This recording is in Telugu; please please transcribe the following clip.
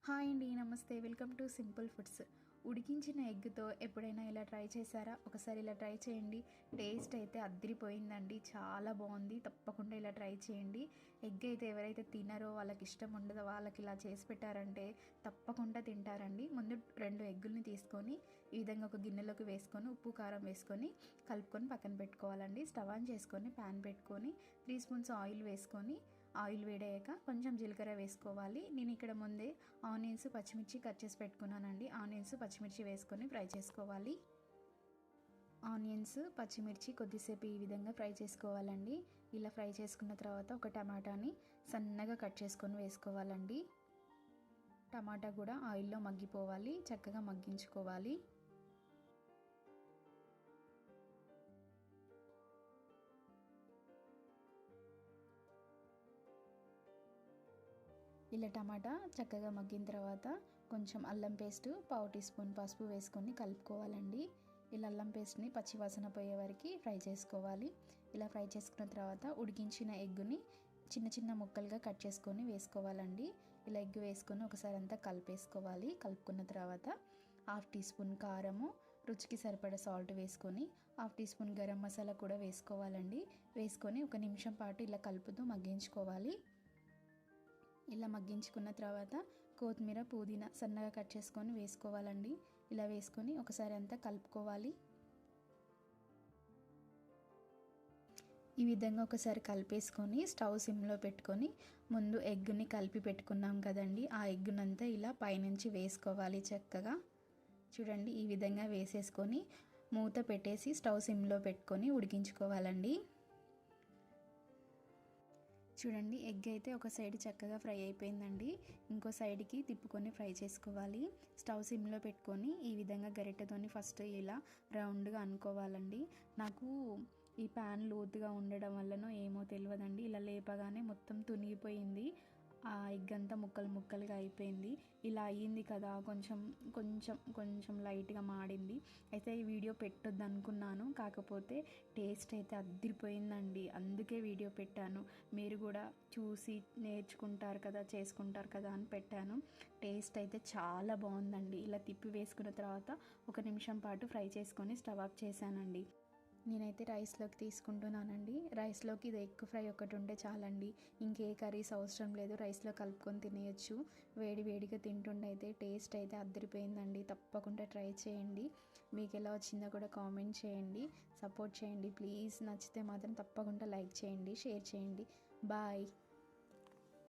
హాయ్ అండి, నమస్తే. Welcome to simple foods. ఉడికించిన ఎగ్తో ఎప్పుడైనా ఇలా ట్రై చేశారా? ఒకసారి ఇలా ట్రై చేయండి. టేస్ట్ అయితే అద్దిరిపోయిందండి, చాలా బాగుంది. తప్పకుండా ఇలా ట్రై చేయండి. ఎగ్ అయితే ఎవరైతే తినరో, వాళ్ళకి ఇష్టం ఉండదో, వాళ్ళకి ఇలా చేసి పెట్టారంటే తప్పకుండా తింటారండి. ముందు 2 ఎగ్గుల్ని తీసుకొని ఈ విధంగా ఒక గిన్నెలోకి వేసుకొని ఉప్పు కారం వేసుకొని కలుపుకొని పక్కన పెట్టుకోవాలండి. స్టవ్ ఆన్ చేసుకొని ప్యాన్ పెట్టుకొని 3 స్పూన్స్ ఆయిల్ వేసుకొని ఆయిల్ వేడయ్యాక కొంచెం జీలకర్ర వేసుకోవాలి. నేను ఇక్కడ ముందే ఆనియన్స్ పచ్చిమిర్చి కట్ చేసి పెట్టుకున్నానండి. ఆనియన్స్ పచ్చిమిర్చి వేసుకొని ఫ్రై చేసుకోవాలి. ఆనియన్స్ పచ్చిమిర్చి కొద్దిసేపు ఈ విధంగా ఫ్రై చేసుకోవాలండి. ఇలా ఫ్రై చేసుకున్న తర్వాత ఒక టమాటాని సన్నగా కట్ చేసుకొని వేసుకోవాలండి. టమాటా కూడా ఆయిల్లో మగ్గిపోవాలి, చక్కగా మగ్గించుకోవాలి. ఇలా టమాటా చక్కగా మగ్గిన తర్వాత కొంచెం అల్లం పేస్ట్, పావు టీ స్పూన్ పసుపు వేసుకొని కలుపుకోవాలండి. ఇలా అల్లం పేస్ట్ని పచ్చివాసన పోయే వరకు ఫ్రై చేసుకోవాలి. ఇలా ఫ్రై చేసుకున్న తర్వాత ఉడికించిన ఎగ్గుని చిన్న చిన్న ముక్కలుగా కట్ చేసుకొని వేసుకోవాలండి. ఇలా ఎగ్ వేసుకొని ఒకసారి అంతా కలిపేసుకోవాలి. కలుపుకున్న తర్వాత 1/2 టీ స్పూన్ కారము, రుచికి సరిపడా సాల్ట్ వేసుకొని 1/2 టీ స్పూన్ గరం మసాలా కూడా వేసుకోవాలండి. వేసుకొని 1 నిమిషం పాటు ఇలా కలుపుతూ మగ్గించుకోవాలి. ఇలా మగ్గించుకున్న తర్వాత కొత్తిమీర, పుదీనా సన్నగా కట్ చేసుకొని వేసుకోవాలండి. ఇలా వేసుకొని ఒకసారి అంతా కలుపుకోవాలి. ఈ విధంగా ఒకసారి కలిపేసుకొని స్టవ్ సిమ్లో పెట్టుకొని ముందు ఎగ్గుని కలిపి పెట్టుకున్నాం కదండి, ఆ ఎగ్గునంతా ఇలా పైనుంచి వేసుకోవాలి. చక్కగా చూడండి, ఈ విధంగా వేసేసుకొని మూత పెట్టేసి స్టవ్ సిమ్లో పెట్టుకొని ఉడికించుకోవాలండి. చూడండి, ఎగ్ అయితే ఒక సైడ్ చక్కగా ఫ్రై అయిపోయిందండి. ఇంకో సైడ్కి తిప్పుకొని ఫ్రై చేసుకోవాలి. స్టవ్ సిమ్లో పెట్టుకొని ఈ విధంగా గరిటెతోని ఫస్ట్ ఇలా రౌండ్గా అనుకోవాలండి. నాకు ఈ ప్యాన్ లోతుగా ఉండడం వల్లనో ఏమో తెలియదండి, ఇలా లేపగానే మొత్తం తునిగిపోయింది. ఆ ఎగ్ అంతా ముక్కలు ముక్కలుగా అయిపోయింది. ఇలా అయ్యింది కదా, కొంచెం కొంచెం కొంచెం లైట్గా మాడింది. అయితే ఈ వీడియో పెట్టొద్దు అనుకున్నాను, కాకపోతే టేస్ట్ అయితే అద్దిరిపోయిందండి, అందుకే వీడియో పెట్టాను. మీరు కూడా చూసి నేర్చుకుంటారు కదా, చేసుకుంటారు కదా అని పెట్టాను. టేస్ట్ అయితే చాలా బాగుందండి. ఇలా తిప్పి వేసుకున్న తర్వాత 1 నిమిషం పాటు ఫ్రై చేసుకొని స్టవ్ ఆఫ్ చేశానండి. నేనైతే రైస్లోకి తీసుకుంటున్నానండి. రైస్లోకి ఇది ఎగ్ ఫ్రై ఒకటి ఉంటే చాలండి, ఇంకే కర్రీస్ అవసరం లేదు. రైస్లో కలుపుకొని తినేయచ్చు. వేడి వేడిగా తింటుండే అయితే టేస్ట్ అయితే అద్దరిపోయిందండి. తప్పకుండా ట్రై చేయండి. మీకు ఎలా వచ్చిందో కూడా కామెంట్ చేయండి, సపోర్ట్ చేయండి ప్లీజ్. నచ్చితే మాత్రం తప్పకుండా లైక్ చేయండి, షేర్ చేయండి. బాయ్.